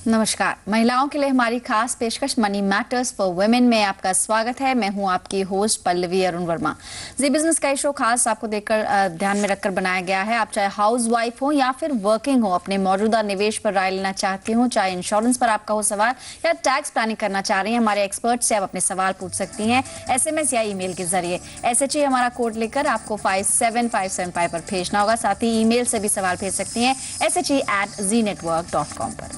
नमस्कार। महिलाओं के लिए हमारी खास पेशकश मनी मैटर्स फॉर वुमेन में आपका स्वागत है। मैं हूं आपकी होस्ट पल्लवी अरुण वर्मा। जी बिजनेस का शो खास आपको देखकर ध्यान में रखकर बनाया गया है। आप चाहे हाउस वाइफ हो या फिर वर्किंग हो, अपने मौजूदा निवेश पर राय लेना चाहती हो, चाहे इंश्योरेंस पर आपका हो सवाल या टैक्स प्लानिंग करना चाह रही हैं, हमारे एक्सपर्ट से आप अपने सवाल पूछ सकती हैं SMS या ईमेल के जरिए। SHE हमारा कोड लेकर आपको 57575 पर भेजना होगा। साथ ही ईमेल से भी सवाल भेज सकती हैं SHE@zenetwork.com पर।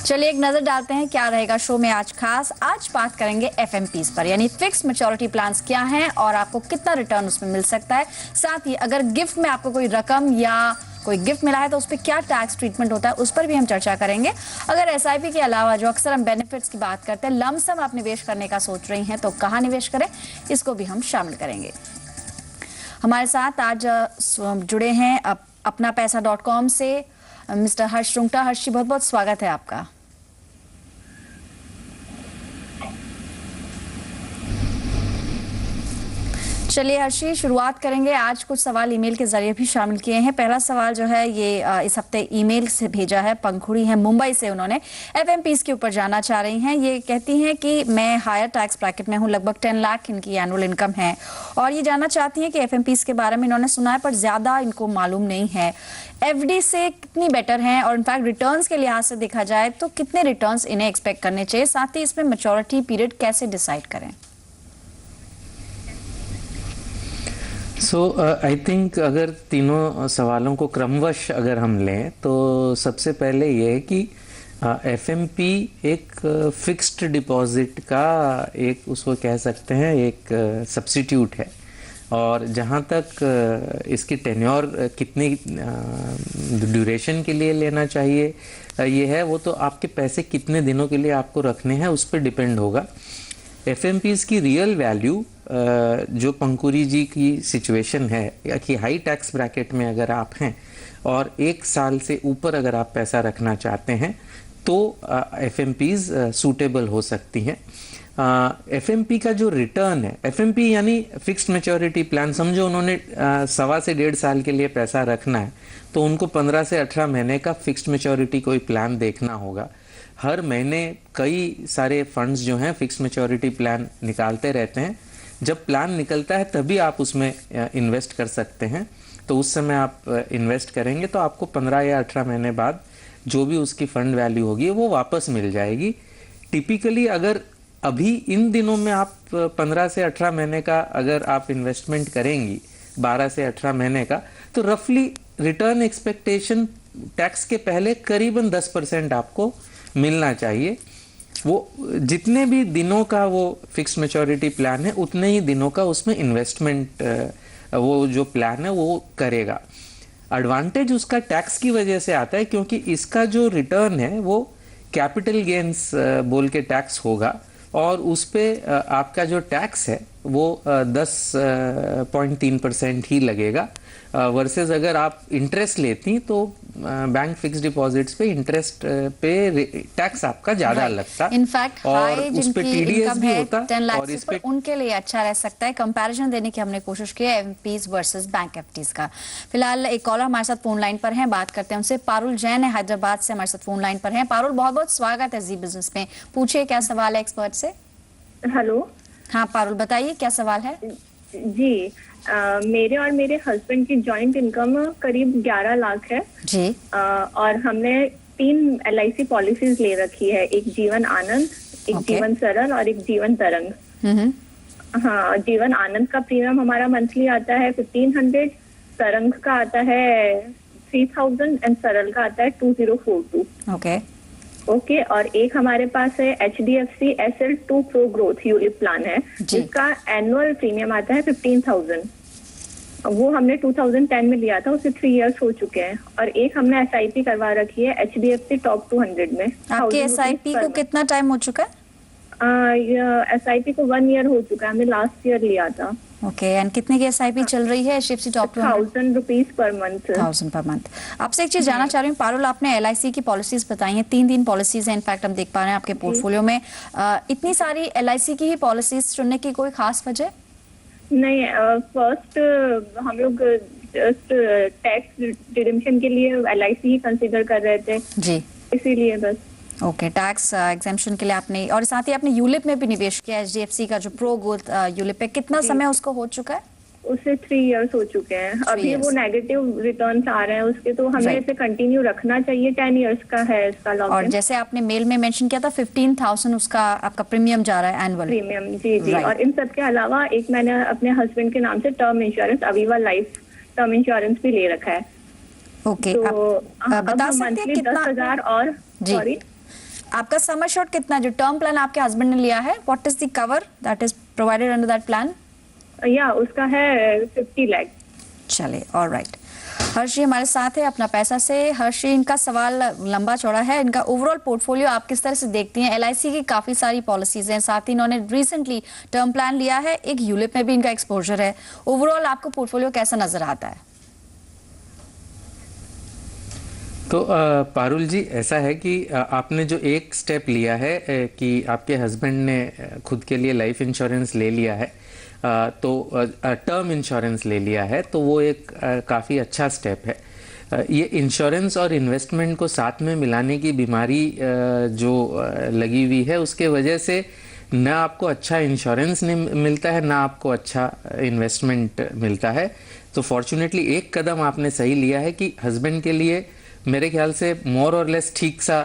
चलिए एक नजर डालते हैं क्या रहेगा शो में आज खास। आज बात करेंगे FMPs पर, यानी फिक्स मैच्योरिटी प्लान्स क्या हैं और आपको कितना रिटर्न उसमें मिल सकता है। साथ ही अगर गिफ्ट में आपको कोई रकम या कोई गिफ्ट मिला है तो उस पर क्या टैक्स ट्रीटमेंट होता है, उस पर भी हम चर्चा करेंगे। अगर SIP के अलावा जो अक्सर हम बेनिफिट्स की बात करते हैं, लमसम आप निवेश करने का सोच रही हैं तो कहाँ निवेश करें, इसको भी हम शामिल करेंगे। हमारे साथ आज जुड़े हैं अपनापैसा.com से मिस्टर हर्ष रुंगटा। हर्ष जी, बहुत बहुत स्वागत है आपका। चलिए हर्षी, शुरुआत करेंगे। आज कुछ सवाल ईमेल के जरिए भी शामिल किए हैं। पहला सवाल जो है ये इस हफ्ते ईमेल से भेजा है, पंखुड़ी है मुंबई से। उन्होंने FMPs के ऊपर जानना चाह रही हैं। ये कहती हैं कि मैं हायर टैक्स ब्रैकेट में हूँ, लगभग 10 लाख इनकी एनुअल इनकम है और ये जानना चाहती हैं कि FMPs के बारे में इन्होंने सुना है पर ज्यादा इनको मालूम नहीं है। FD से कितनी बेटर है और इनफैक्ट रिटर्न्स के लिहाज से देखा जाए तो कितने रिटर्न्स इन्हें एक्सपेक्ट करने चाहिए, साथ ही इसमें मैच्योरिटी पीरियड कैसे डिसाइड करें। आई थिंक अगर तीनों सवालों को क्रमवश अगर हम लें तो सबसे पहले ये है कि FMP एक फिक्स्ड डिपॉजिट का एक उसको कह सकते हैं एक सब्स्टिट्यूट है, और जहाँ तक इसकी टेन्योर कितनी ड्यूरेशन के लिए लेना चाहिए ये है, वो तो आपके पैसे कितने दिनों के लिए आपको रखने हैं उस पर डिपेंड होगा। FMPs की रियल वैल्यू जो पंकुरी जी की सिचुएशन है कि हाई टैक्स ब्रैकेट में अगर आप हैं और 1 साल से ऊपर अगर आप पैसा रखना चाहते हैं तो FMPs सूटेबल हो सकती हैं। FMP का जो रिटर्न है, FMP यानी फिक्स्ड मैच्योरिटी प्लान, समझो उन्होंने 1.25 से 1.5 साल के लिए पैसा रखना है तो उनको 15 से 18 महीने का फिक्स्ड मैच्योरिटी कोई प्लान देखना होगा। हर महीने कई सारे फंड्स जो हैं फिक्स्ड मैच्योरिटी प्लान निकालते रहते हैं। जब प्लान निकलता है तभी आप उसमें इन्वेस्ट कर सकते हैं, तो उस समय आप इन्वेस्ट करेंगे तो आपको 15 या 18 महीने बाद जो भी उसकी फंड वैल्यू होगी वो वापस मिल जाएगी। टिपिकली अगर अभी इन दिनों में आप 15 से 18 महीने का अगर आप इन्वेस्टमेंट करेंगी, 12 से 18 महीने का, तो रफली रिटर्न एक्सपेक्टेशन टैक्स के पहले करीबन 10% आपको मिलना चाहिए। वो जितने भी दिनों का वो फिक्स मैच्योरिटी प्लान है उतने ही दिनों का उसमें इन्वेस्टमेंट वो जो प्लान है वो करेगा। एडवांटेज उसका टैक्स की वजह से आता है क्योंकि इसका जो रिटर्न है वो कैपिटल गेन्स बोल के टैक्स होगा और उस पे आपका जो टैक्स है वो 10.3% ही लगेगा, वर्सेस अगर आप इंटरेस्ट लेती तो बैंक फिक्स डिपॉजिट्स पे इंटरेस्ट पे टैक्स आपका ज्यादा लगता, इनफैक्ट और उस पे TDS भी होता 10 लाख और इस पे उनके लिए अच्छा रह सकता है। कंपैरिजन देने की हमने कोशिश की है FMPs वर्सेस बैंक FDs का। फिलहाल एक कॉलर हमारे साथ फोन लाइन पर है, बात करते हैं उनसे। पारुल जैन है हैदराबाद से, हमारे साथ फोन लाइन पर है। पारुल, बहुत बहुत स्वागत है जी बिजनेस में। पूछिए क्या सवाल है एक्सपर्ट से। हेलो। हाँ पारुल, बताइए क्या सवाल है। जी, मेरे और मेरे हस्बैंड की जॉइंट इनकम करीब 11 लाख है जी। और हमने 3 LIC पॉलिसीज ले रखी है, एक जीवन आनंद, एक जीवन सरल और एक जीवन तरंग। हाँ, जीवन आनंद का प्रीमियम हमारा मंथली आता है 1500, तरंग का आता है 3000 एंड सरल का आता है 2042। ओके, और एक हमारे पास है HDFC SL2 Pro Growth ULIP plan है जिसका एनुअल प्रीमियम आता है 15,000। वो हमने 2010 में लिया था, उसे 3 इयर्स हो चुके हैं। और एक हमने SIP करवा रखी है HDFC टॉप 200 में। आपके SIP को कितना टाइम हो चुका है? SIP को 1 ईयर हो चुका है, हमने लास्ट ईयर लिया था। ओके, एंड कितने की SIP चल रही है HDFC top 200? 1000 rupees per month. 1000 per month. आपसे एक चीज जानना चाह रही हूँ पारुल, आपने LIC की पॉलिसीज बताई हैं, 3 पॉलिसीज हैं इनफैक्ट हम देख पा रहे हैं आपके पोर्टफोलियो में। इतनी सारी LIC की ही पॉलिसीज चुनने की कोई खास वजह? नहीं, फर्स्ट हम लोग जस्ट टैक्स रिडम्पशन के लिए LIC ही कंसीडर कर रहे थे जी, इसीलिए बस। ओके, टैक्स एग्जेम्पशन के लिए आपने, और साथ ही आपने यूलिप में भी निवेश किया, एचडीएफसी का जो प्रो ग्रोथ यूलिप है, कितना समय उसको हो चुका है? उससे 3 इयर्स हो चुके हैं। अभी वो नेगेटिव रिटर्न्स आ रहे हैं उसके, तो हमें इसे कंटिन्यू रखना चाहिए। 10 इयर्स का है इसका लॉक। और जैसे आपने मेल में मेंशन किया था 15,000 उसका आपका प्रीमियम जा रहा है एनुअल प्रीमियम। जी जी। और इन सब के अलावा एक मैंने अपने हस्बैंड के नाम से term insurance, Aviva life term insurance भी ले रखा है। ओके, तो आप बता सकते हैं कितना? 10,000 और सॉरी, आपका सम एश्योर्ड कितना, जो टर्म प्लान आपके हस्बैंड ने लिया है, what is the cover that is provided under that plan? या उसका है 50 लाख। चलिए, ऑलराइट। हर्षी हमारे साथ है अपना पैसा से। हर्षी, इनका सवाल लंबा चौड़ा है, इनका ओवरऑल पोर्टफोलियो आप किस तरह से देखती हैं? एलआईसी की काफी सारी पॉलिसीज हैं, साथ ही इन्होंने रिसेंटली टर्म प्लान लिया है, एक यूलिप में भी इनका एक्सपोजर है। ओवरऑल आपको पोर्टफोलियो कैसा नजर आता है? तो पारुल जी, ऐसा है कि आपने जो एक स्टेप लिया है कि आपके हस्बैंड ने खुद के लिए लाइफ इंश्योरेंस ले लिया है, तो टर्म इंश्योरेंस ले लिया है, तो वो एक काफ़ी अच्छा स्टेप है। ये इंश्योरेंस और इन्वेस्टमेंट को साथ में मिलाने की बीमारी जो लगी हुई है, उसके वजह से ना आपको अच्छा इंश्योरेंस मिलता है, ना आपको अच्छा इन्वेस्टमेंट मिलता है। तो फॉर्चुनेटली एक कदम आपने सही लिया है कि हस्बैंड के लिए मेरे ख्याल से मोर और लेस ठीक सा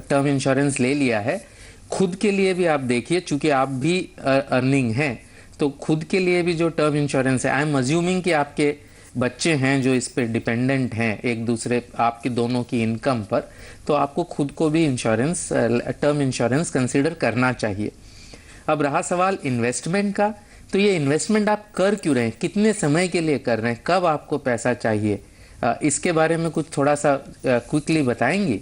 टर्म इंश्योरेंस ले लिया है। खुद के लिए भी आप देखिए, चूंकि आप भी अर्निंग हैं, तो खुद के लिए भी जो टर्म इंश्योरेंस है, आई एम अज्यूमिंग कि आपके बच्चे हैं जो इस पे डिपेंडेंट हैं एक दूसरे, आपके दोनों की इनकम पर, तो आपको खुद को भी इंश्योरेंस, टर्म इंश्योरेंस कंसिडर करना चाहिए। अब रहा सवाल इन्वेस्टमेंट का, तो ये इन्वेस्टमेंट आप कर क्यों रहे हैं, कितने समय के लिए कर रहे हैं, कब आपको पैसा चाहिए, इसके बारे में कुछ थोड़ा सा क्विकली बताएंगी?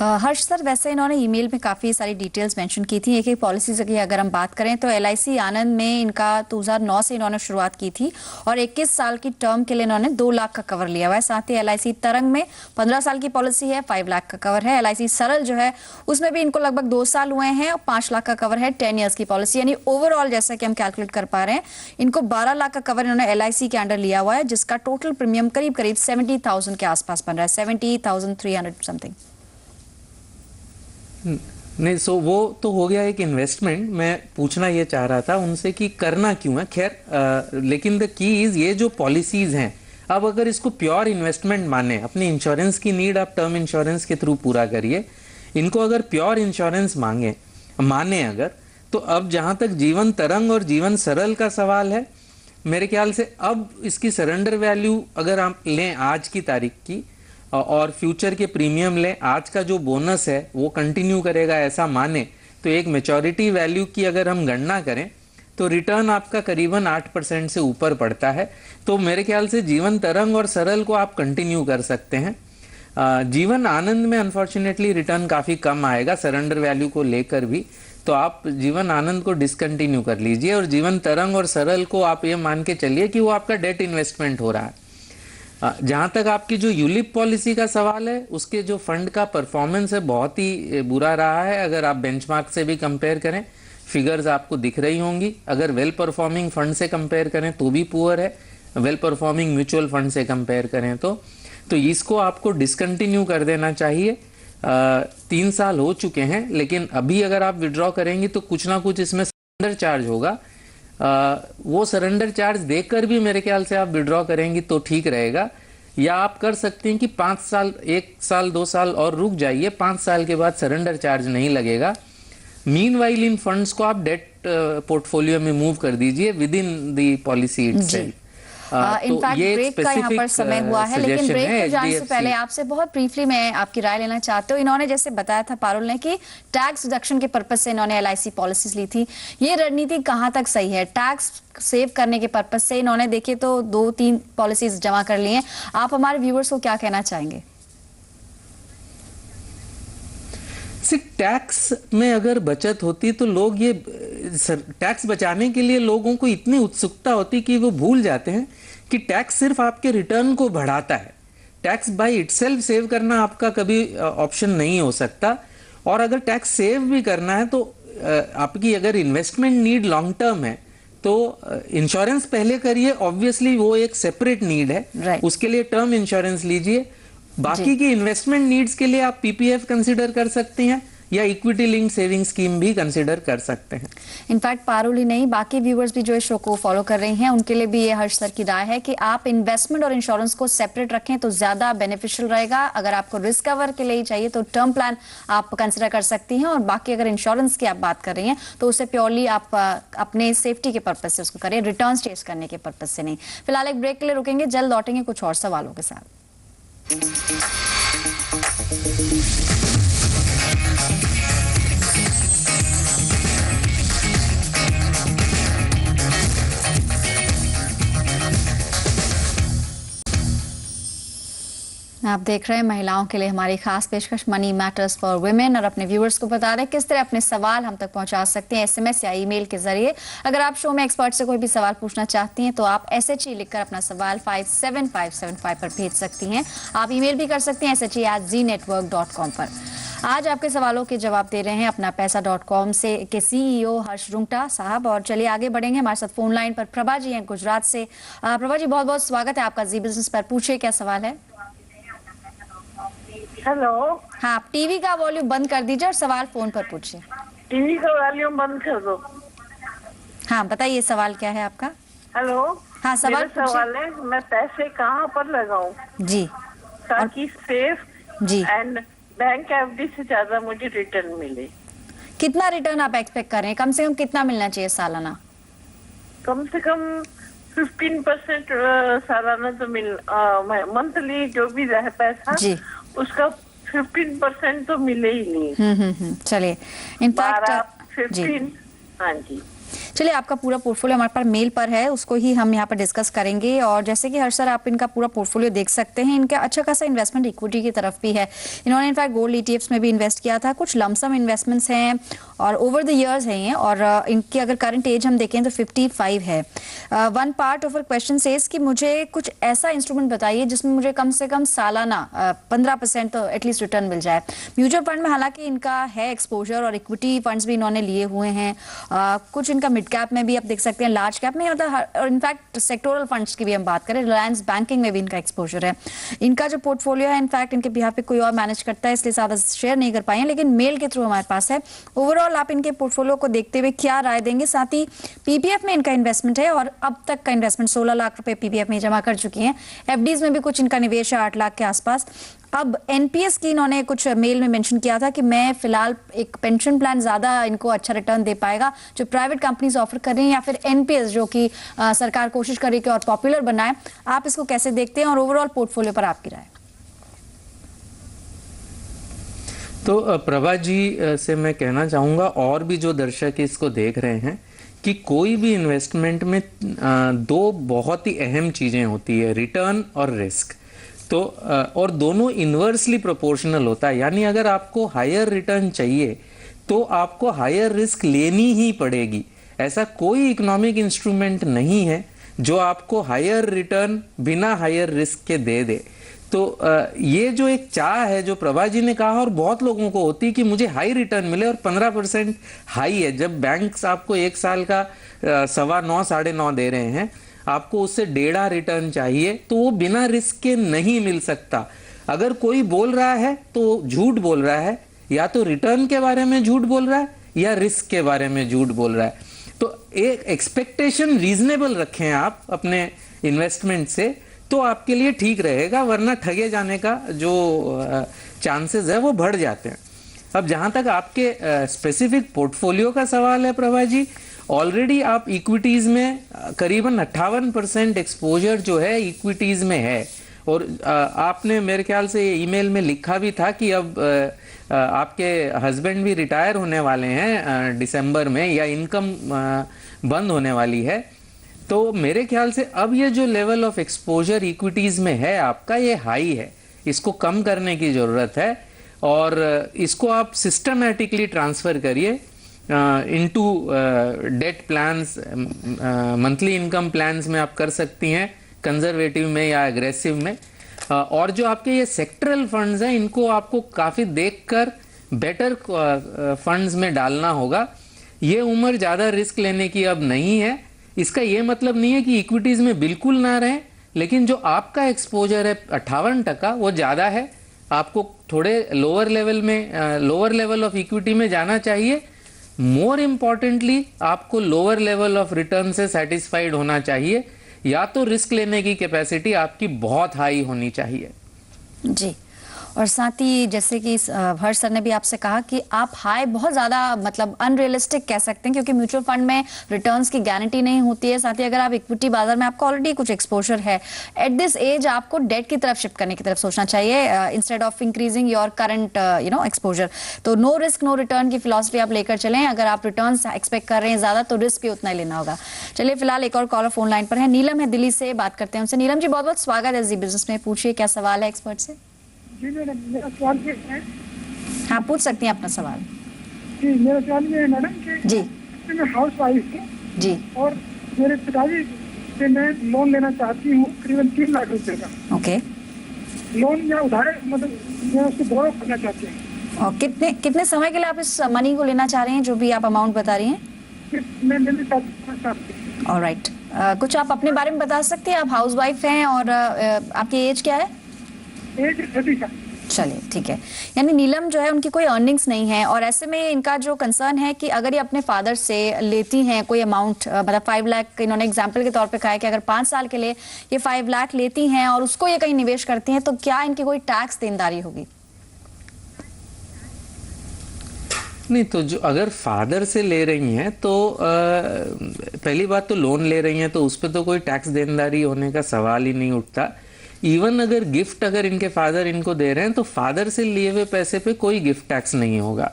हर्ष सर, वैसे इन्होंने ईमेल में काफ़ी सारी डिटेल्स मेंशन की थी। एक एक पॉलिसीज की अगर हम बात करें तो एलआईसी आनंद में इनका 2009 से इन्होंने शुरुआत की थी और 21 साल की टर्म के लिए इन्होंने 2 लाख का कवर लिया हुआ है। साथ ही एलआईसी तरंग में 15 साल की पॉलिसी है, 5 लाख का कवर है। एलआईसी सरल जो है उसमें भी इनको लगभग 2 साल हुए हैं और 5 लाख का कवर है, 10 ईयर्स की पॉलिसी। यानी ओवरऑल जैसा कि हम कैलकुलेट कर पा रहे हैं, इनको 12 लाख का कवर इन्होंने एलआईसी के अंडर लिया हुआ है, जिसका टोटल प्रीमियम करीब करीब 70,000 के आसपास बन रहा है, 70,300 समथिंग। नहीं, सो वो तो हो गया एक इन्वेस्टमेंट। मैं पूछना ये चाह रहा था उनसे कि करना क्यों है, खैर, लेकिन द की इज ये जो पॉलिसीज हैं, अब अगर इसको प्योर इन्वेस्टमेंट माने, अपनी इंश्योरेंस की नीड आप टर्म इंश्योरेंस के थ्रू पूरा करिए, इनको अगर प्योर इंश्योरेंस माने अगर, तो अब जहां तक जीवन तरंग और जीवन सरल का सवाल है, मेरे ख्याल से अब इसकी सरेंडर वैल्यू अगर आप लें आज की तारीख की और फ्यूचर के प्रीमियम लें, आज का जो बोनस है वो कंटिन्यू करेगा ऐसा माने, तो एक मैच्योरिटी वैल्यू की अगर हम गणना करें तो रिटर्न आपका करीबन 8% से ऊपर पड़ता है। तो मेरे ख्याल से जीवन तरंग और सरल को आप कंटिन्यू कर सकते हैं। जीवन आनंद में अनफॉर्चुनेटली रिटर्न काफ़ी कम आएगा सरेंडर वैल्यू को लेकर भी, तो आप जीवन आनंद को डिसकंटिन्यू कर लीजिए और जीवन तरंग और सरल को आप ये मान के चलिए कि वो आपका डेट इन्वेस्टमेंट हो रहा है। जहां तक आपकी जो यूलिप पॉलिसी का सवाल है, उसके जो फंड का परफॉर्मेंस है बहुत ही बुरा रहा है। अगर आप बेंचमार्क से भी कंपेयर करें, फिगर्स आपको दिख रही होंगी। अगर वेल परफॉर्मिंग फंड से कंपेयर करें तो भी पुअर है, वेल परफॉर्मिंग म्यूचुअल फंड से कंपेयर करें तो इसको आपको डिसकंटिन्यू कर देना चाहिए। 3 साल हो चुके हैं, लेकिन अभी अगर आप विड्रॉ करेंगे तो कुछ ना कुछ इसमें सरेंडर चार्ज होगा। वो सरेंडर चार्ज देकर भी मेरे ख्याल से आप विड्रॉ करेंगी तो ठीक रहेगा, या आप कर सकते हैं कि 5 साल, 1 साल 2 साल और रुक जाइए, 5 साल के बाद सरेंडर चार्ज नहीं लगेगा। मीनवाइल इन फंड्स को आप डेट पोर्टफोलियो में मूव कर दीजिए with in the policy itself. In fact break का यहाँ पर समय हुआ है, लेकिन ब्रेक पे जाने से पहले आपसे बहुत ब्रीफली मैं आपकी राय लेना चाहती हूँ। इन्होंने जैसे बताया था पारुल ने कि टैक्स रिडक्शन के पर्पज से इन्होंने एलआईसी पॉलिसीज ली थी, ये रणनीति कहाँ तक सही है? टैक्स सेव करने के पर्पज से इन्होंने देखिए तो 2-3 पॉलिसीज जमा कर ली हैं। आप हमारे व्यूअर्स को क्या कहना चाहेंगे? टैक्स में अगर बचत होती तो लोग ये टैक्स बचाने के लिए लोगों को इतनी उत्सुकता होती कि वो भूल जाते हैं कि टैक्स सिर्फ आपके रिटर्न को बढ़ाता है। टैक्स बाय इटसेल्फ सेव करना आपका कभी ऑप्शन नहीं हो सकता, और अगर टैक्स सेव भी करना है तो आपकी अगर इन्वेस्टमेंट नीड लॉन्ग टर्म है तो इंश्योरेंस पहले करिए, ऑब्वियसली वो एक सेपरेट नीड है। उसके लिए टर्म इंश्योरेंस लीजिए, बाकी की इन्वेस्टमेंट नीड्स के लिए आप पीपीएफ कंसिडर कर सकते हैं या इक्विटी लिंक सेविंग स्कीम भी कंसिडर कर सकते हैं। इनफैक्ट पारुल ही नहीं, बाकी व्यूअर्स भी जो इस शो को फॉलो कर रही हैं उनके लिए भी ये हर्ष सर की राय है कि आप इन्वेस्टमेंट और इंश्योरेंस को सेपरेट रखें तो ज्यादा बेनिफिशियल रहेगा। अगर आपको रिस्क कवर के लिए ही चाहिए तो टर्म प्लान आप कंसिडर कर सकती हैं, और बाकी अगर इंश्योरेंस की आप बात कर रही हैं तो उसे प्योरली आप अपने सेफ्टी के पर्पज से उसको करिए, रिटर्न चेस करने के पर्पज से नहीं। फिलहाल एक ब्रेक के लिए रुकेंगे, जल्द लौटेंगे कुछ और सवालों के साथ। आप देख रहे हैं महिलाओं के लिए हमारी खास पेशकश मनी मैटर्स फॉर वुमेन, और अपने व्यूअर्स को बता रहे हैं किस तरह अपने सवाल हम तक पहुंचा सकते हैं एसएमएस या ईमेल के जरिए। अगर आप शो में एक्सपर्ट से कोई भी सवाल पूछना चाहती हैं तो आप SHE लिखकर अपना सवाल 57575 पर भेज सकती हैं। आप ईमेल भी कर सकती हैं SHE@ZNetwork.com पर। आज आपके सवालों के जवाब दे रहे हैं अपना पैसा.com से के CEO हर्ष रुंगटा साहब, और चलिए आगे बढ़ेंगे। हमारे साथ फोन लाइन पर प्रभा जी हैं गुजरात से। प्रभा जी, बहुत बहुत स्वागत है आपका जी बिजनेस पर। पूछिए क्या सवाल है। हेलो। हाँ, आप टीवी का वॉल्यूम बंद कर दीजिए और सवाल फोन पर पूछिए। टीवी का वॉल्यूम बंद कर दो। हाँ, बताइए सवाल क्या है आपका। हेलो। हाँ, सवाल है मैं पैसे कहाँ पर लगाऊं जी ताकि सेफ जी एंड बैंक एफडी से ज्यादा मुझे रिटर्न मिले। कितना रिटर्न आप एक्सपेक्ट कर रहे हैं? कम से कम कितना मिलना चाहिए सालाना? कम से कम 15% सालाना तो मंथली जो भी रहे पैसा जी उसका 15% तो मिले ही नहीं। चलिए, इनफैक्ट 15। हाँ जी, चलिए, आपका पूरा पोर्टफोलियो हमारे पास मेल पर है, उसको ही हम यहाँ पर डिस्कस करेंगे। और जैसे कि हर्ष सर आप इनका पूरा पोर्टफोलियो देख सकते हैं, इनका अच्छा खासा इन्वेस्टमेंट इक्विटी की तरफ भी है। इन्होंने इनफैक्ट गोल्ड ETFs में भी इन्वेस्ट किया था, कुछ लमसम इन्वेस्टमेंट्स हैं और ओवर द इयर्स हैं ये। और इनकी अगर करंट एज हम देखें तो 55 है। One part of question says कि मुझे कुछ ऐसा इंस्ट्रूमेंट बताइए जिसमें मुझे कम से कम सालाना 15% तो एटलीस्ट रिटर्न मिल जाए। म्यूचुअल फंड में हालांकि इनका है एक्सपोजर और इक्विटी फंड्स भी इन्होंने लिए हुए हैं। कुछ इनका मिड कैप में भी आप देख सकते हैं, लार्ज कैप में, मतलब और इनफैक्ट सेक्टोरल फंड्स की भी हम बात करें, रिलायंस बैंकिंग में भी इनका एक्सपोजर है। इनका जो पोर्टफोलियो है इनफैक्ट इनके बिहाफ पे कोई और मैनेज करता है, इसलिए ज्यादा शेयर नहीं कर पाए हैं, लेकिन मेल के थ्रू हमारे पास है। ओवरऑल आप इनके पोर्टफोलियो को देखते हुए क्या राय देंगे? साथ ही पीपीएफ में इनका इन्वेस्टमेंट है और अब तक का इन्वेस्टमेंट 16 लाख रुपए पीपीएफ में जमा कर चुकी हैं। एफडीज में भी कुछ इनका निवेश है 8 लाख के आसपास। अब एनपीएस की इन्होंने कुछ मेल में मेंशन किया था कि मैं फिलहाल एक पेंशन प्लान ज्यादा इनको अच्छा रिटर्न दे पाएगा जो प्राइवेट कंपनीज ऑफर कर रही हैं, या फिर एनपीएस जो कि सरकार कोशिश कर रही है और पॉपुलर बनाए। आप इसको कैसे देखते हैं और ओवरऑल पोर्टफोलियो पर आपकी राय? तो प्रभा जी से मैं कहना चाहूँगा, और भी जो दर्शक इसको देख रहे हैं, कि कोई भी इन्वेस्टमेंट में दो बहुत ही अहम चीज़ें होती है, रिटर्न और रिस्क। तो और दोनों इन्वर्सली प्रोपोर्शनल होता है, यानी अगर आपको हायर रिटर्न चाहिए तो आपको हायर रिस्क लेनी ही पड़ेगी। ऐसा कोई इकोनॉमिक इंस्ट्रूमेंट नहीं है जो आपको हायर रिटर्न बिना हायर रिस्क के दे दे। तो ये जो एक चाह है जो प्रभा जी ने कहा, और बहुत लोगों को होती है कि मुझे हाई रिटर्न मिले, और 15% हाई है। जब बैंक्स आपको एक साल का 9.25 9.5 दे रहे हैं, आपको उससे 1.5 रिटर्न चाहिए, तो वो बिना रिस्क के नहीं मिल सकता। अगर कोई बोल रहा है तो झूठ बोल रहा है, या तो रिटर्न के बारे में झूठ बोल रहा है या रिस्क के बारे में झूठ बोल रहा है। तो एक एक्सपेक्टेशन रीजनेबल रखें आप अपने इन्वेस्टमेंट से, तो आपके लिए ठीक रहेगा, वरना ठगे जाने का जो चांसेस है वो बढ़ जाते हैं। अब जहां तक आपके स्पेसिफिक पोर्टफोलियो का सवाल है प्रभा जी, ऑलरेडी आप इक्विटीज में करीबन 58% एक्सपोजर जो है इक्विटीज में है। और आपने मेरे ख्याल से ईमेल में लिखा भी था कि अब आपके हस्बैंड भी रिटायर होने वाले हैं दिसंबर में, या इनकम बंद होने वाली है। तो मेरे ख्याल से अब ये जो लेवल ऑफ एक्सपोजर इक्विटीज में है आपका, ये हाई है, इसको कम करने की ज़रूरत है। और इसको आप सिस्टमैटिकली ट्रांसफ़र करिए into debt plans, monthly income plans में आप कर सकती हैं, कंजर्वेटिव में या एग्रेसिव में। और जो आपके ये सेक्टरल फंड्स हैं, इनको आपको काफ़ी देखकर बेटर फंड्स में डालना होगा। ये उम्र ज़्यादा रिस्क लेने की अब नहीं है। इसका ये मतलब नहीं है कि इक्विटीज़ में बिल्कुल ना रहें, लेकिन जो आपका एक्सपोजर है 58%, वो ज़्यादा है। आपको थोड़े लोअर लेवल ऑफ इक्विटी में जाना चाहिए। मोर इम्पॉर्टेंटली आपको लोअर लेवल ऑफ रिटर्न से सेटिस्फाइड होना चाहिए, या तो रिस्क लेने की कैपेसिटी आपकी बहुत हाई होनी चाहिए। जी, और साथ ही जैसे कि हर्ष सर ने भी आपसे कहा कि आप हाई बहुत ज़्यादा मतलब अनरियलिस्टिक कह सकते हैं, क्योंकि म्यूचुअल फंड में रिटर्न्स की गारंटी नहीं होती है। साथ ही अगर आप इक्विटी बाजार में आपको ऑलरेडी कुछ एक्सपोजर है, एट दिस एज आपको डेट की तरफ शिफ्ट करने की तरफ सोचना चाहिए instead of increasing your current exposure. तो नो रिस्क नो रिटर्न की फिलॉसफी आप लेकर चलें। अगर आप रिटर्न एक्सपेक्ट कर रहे हैं ज़्यादा, तो रिस्क भी उतना ही लेना होगा। चलिए फिलहाल एक और कॉलर फोन लाइन पर है, नीलम है दिल्ली से, बात करते हैं उनसे। नीलम जी, बहुत बहुत स्वागत है जी बिजनेस में, पूछिए क्या सवाल है एक्सपर्ट से। जी मैडम, मेरा सवाल ये है। हाँ, पूछ सकती हैं अपना सवाल। जी, मेरा सवाल ये है मैडम कि जी मैं हाउस वाइफ हूँ जी और मेरे पिताजी से मैं लोन लेना चाहती हूँ, करीबन 3 लाख रुपए का ओके। लोन या उधार, मतलब मैं उसको बोरो करना चाहती हूँ। और कितने समय के लिए आप इस मनी को लेना चाह रहे हैं, जो भी आप अमाउंट बता रही हैं? मैं लेना चाहती हूँ। ऑलराइट, कुछ आप अपने बारे में बता सकती हैं? आप हाउस वाइफ हैं और आपकी एज क्या है? एज 30 का। चलिए ठीक है। यानी नीलम जो है, उनकी कोई अर्निंग्स नहीं है, और ऐसे में इनका जो कंसर्न है कि अगर ये अपने फादर से लेती हैं कोई अमाउंट, मतलब 5 लाख इन्होंने एग्जांपल के तौर पे कहा है कि अगर 5 साल के लिए ये 5 लाख लेती हैं और उसको ये कहीं निवेश करती हैं, तो क्या इनकी कोई टैक्स देनदारी होगी? नहीं, तो जो अगर फादर से ले रही हैं तो पहली बात तो लोन ले रही हैं तो उस पर तो कोई टैक्स देनदारी होने का सवाल ही नहीं उठता। इवन अगर गिफ्ट अगर इनके फादर इनको दे रहे हैं तो फादर से लिए हुए पैसे पे कोई गिफ्ट टैक्स नहीं होगा।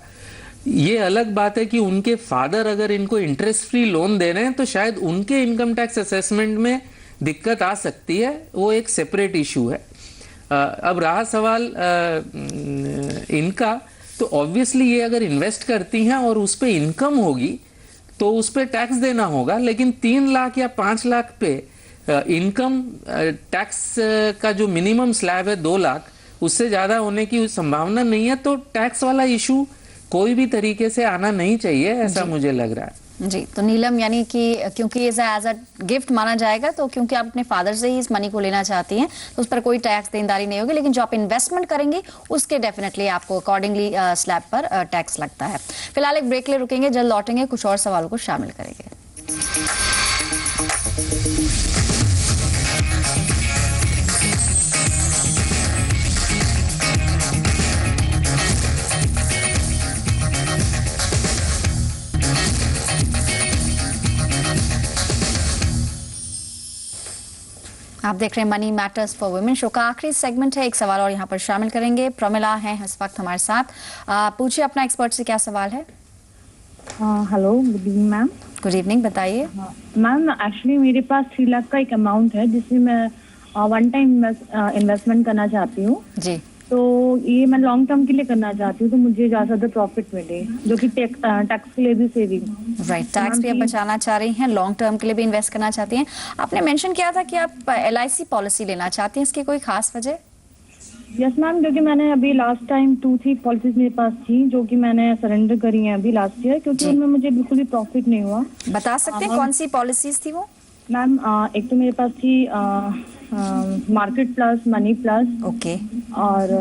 ये अलग बात है कि उनके फादर अगर इनको इंटरेस्ट फ्री लोन दे रहे हैं तो शायद उनके इनकम टैक्स असेसमेंट में दिक्कत आ सकती है, वो एक सेपरेट इशू है। अब रहा सवाल इनका, तो ऑब्वियसली ये अगर इन्वेस्ट करती हैं और उस पर इनकम होगी तो उस पर टैक्स देना होगा, लेकिन 3 लाख या 5 लाख पे इनकम टैक्स का जो मिनिमम स्लैब है 2 लाख, उससे ज़्यादा होने की संभावना नहीं है, तो टैक्स वाला इशू कोई भी तरीके से आना नहीं चाहिए, ऐसा मुझे लग रहा है। जी, तो नीलम यानी कि क्योंकि एज अ गिफ्ट माना जाएगा, तो क्योंकि आप अपने फादर से ही इस मनी को लेना चाहती हैं तो उस पर कोई टैक्स देनदारी नहीं होगी, लेकिन जो आप इन्वेस्टमेंट करेंगी उसके डेफिनेटली आपको अकॉर्डिंगली स्लैब पर टैक्स लगता है। फिलहाल एक ब्रेक ले रुकेंगे, जल्द लौटेंगे, कुछ और सवालों को शामिल करेंगे। आप देख रहे हैं money matters for women, show का आखिरी सेगमेंट है। एक सवाल और यहाँ पर शामिल करेंगे। प्रमिला हैं इस वक्त हमारे साथ, पूछिए अपना एक्सपर्ट से क्या सवाल है। Hello, good evening ma'am. Good evening, बताइए। मैम एक्चुअली मेरे पास 3 लाख का एक अमाउंट है जिसमें मैं वन टाइम इन्वेस्टमेंट करना चाहती हूँ। जी, तो ये मैं लॉन्ग टर्म के लिए करना चाहती हूँ, तो मुझे ज्यादा प्रॉफिट मिले, जो कि टैक्स के लिए भी सेविंग। राइट, टैक्स भी आप बचाना चाह रही हैं, लॉन्ग टर्म के लिए भी इन्वेस्ट करना चाहती हैं। आपने मेंशन किया था कि आप LIC पॉलिसी लेना चाहती हैं, इसकी कोई खास वजह? यस मैम, क्योंकि मैंने अभी लास्ट टाइम 2-3 पॉलिसीज मेरे पास थी जो कि मैंने सरेंडर करी हैं अभी लास्ट ईयर, क्योंकि उनमें मुझे बिल्कुल भी प्रॉफिट नहीं हुआ। बता सकते हैं कौन सी पॉलिसीज थी वो? मैम एक तो मेरे पास थी market plus, money plus, okay, और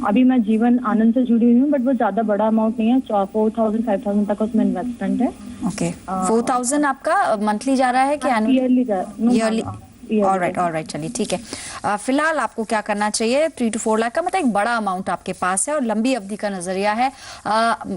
अभी मैं जीवन आनंद से जुड़ी हुई हूँ, बट वो ज्यादा बड़ा अमाउंट नहीं है, 4,000-5,000 तक उसमें इन्वेस्टमेंट है। ओके, 4,000 आपका मंथली जा रहा है कि ईयरली? ऑलराइट, चलिए ठीक है। फिलहाल आपको क्या करना चाहिए, 3 to 4 लाख का मतलब एक बड़ा अमाउंट आपके पास है और लंबी अवधि का नजरिया है।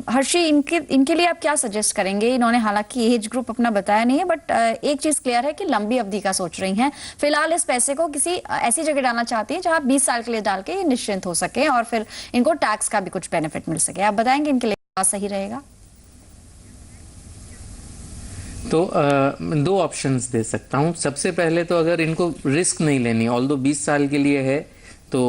हर्षी, इनके लिए आप क्या सजेस्ट करेंगे? इन्होंने हालांकि एज ग्रुप अपना बताया नहीं है, बट एक चीज क्लियर है कि लंबी अवधि का सोच रही हैं। फिलहाल इस पैसे को किसी ऐसी जगह डालना चाहती हैं जहां 20 साल के लिए डाल के ये निश्चिंत हो सके और फिर इनको टैक्स का भी कुछ बेनिफिट मिल सके। आप बताएंगे इनके लिए क्या सही रहेगा? तो 2 ऑप्शंस दे सकता हूँ। सबसे पहले तो अगर इनको रिस्क नहीं लेनी, ऑल्दो 20 साल के लिए है तो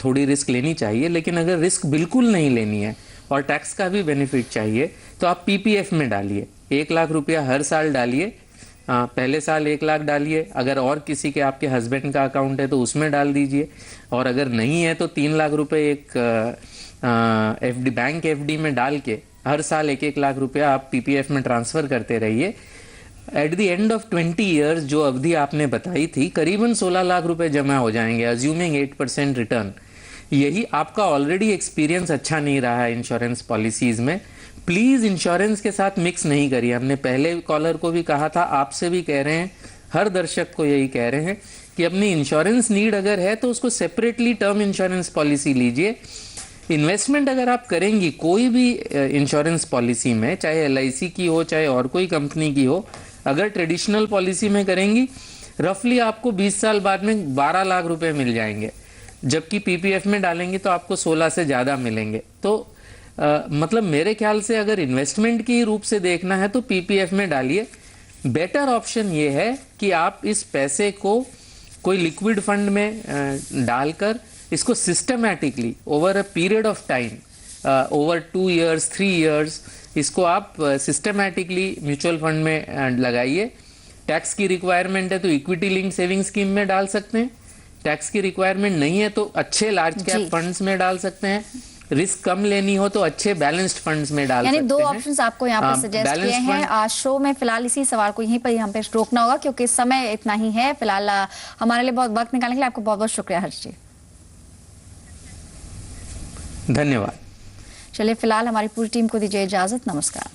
थोड़ी रिस्क लेनी चाहिए, लेकिन अगर रिस्क बिल्कुल नहीं लेनी है और टैक्स का भी बेनिफिट चाहिए तो आप PPF में डालिए। 1 लाख रुपया हर साल डालिए। पहले साल 1 लाख डालिए, अगर और किसी के आपके हस्बैंड का अकाउंट है तो उसमें डाल दीजिए, और अगर नहीं है तो 3 लाख रुपए एक बैंक FD में डाल के हर साल 1-1 लाख रुपया आप PPF में ट्रांसफ़र करते रहिए। At the end of 20 years जो अवधि आपने बताई थी, करीबन 16 लाख रुपए जमा हो जाएंगे, अज्यूमिंग 8% रिटर्न। यही आपका ऑलरेडी एक्सपीरियंस अच्छा नहीं रहा है इंश्योरेंस पॉलिसीज में। प्लीज इंश्योरेंस के साथ मिक्स नहीं करिए। हमने पहले कॉलर को भी कहा था, आपसे भी कह रहे हैं, हर दर्शक को यही कह रहे हैं कि अपनी इंश्योरेंस नीड अगर है तो उसको सेपरेटली टर्म इंश्योरेंस पॉलिसी लीजिए। इन्वेस्टमेंट अगर आप करेंगी कोई भी इंश्योरेंस पॉलिसी में, चाहे LIC की हो चाहे और कोई कंपनी की हो, अगर ट्रेडिशनल पॉलिसी में करेंगी रफली आपको 20 साल बाद में 12 लाख रुपए मिल जाएंगे, जबकि PPF में डालेंगे तो आपको 16 से ज़्यादा मिलेंगे। तो मतलब मेरे ख्याल से अगर इन्वेस्टमेंट के रूप से देखना है तो PPF में डालिए। बेटर ऑप्शन ये है कि आप इस पैसे को कोई लिक्विड फंड में डालकर इसको systematically over a period of time, over 2 years 3 years, इसको आप सिस्टमैटिकली म्यूचुअल फंड में लगाइए। टैक्स की रिक्वायरमेंट है तो इक्विटी लिंक सेविंग स्कीम में डाल सकते हैं, टैक्स की रिक्वायरमेंट नहीं है तो अच्छे लार्ज कैप फंड्स में डाल सकते हैं, रिस्क कम लेनी हो तो अच्छे बैलेंस्ड फंड्स में डाल सकते हैं। यानी 2 ऑप्शंस आपको यहाँ पर सजेस्ट किए हैं। आज शो में फिलहाल इसी सवाल को यहीं पर यहाँ पे रोकना होगा क्योंकि समय इतना ही है। फिलहाल हमारे लिए बहुत वक्त निकालने के लिए आपको बहुत बहुत शुक्रिया हर्ष जी। धन्यवाद। चलिए फिलहाल हमारी पूरी टीम को दीजिए इजाजत। नमस्कार।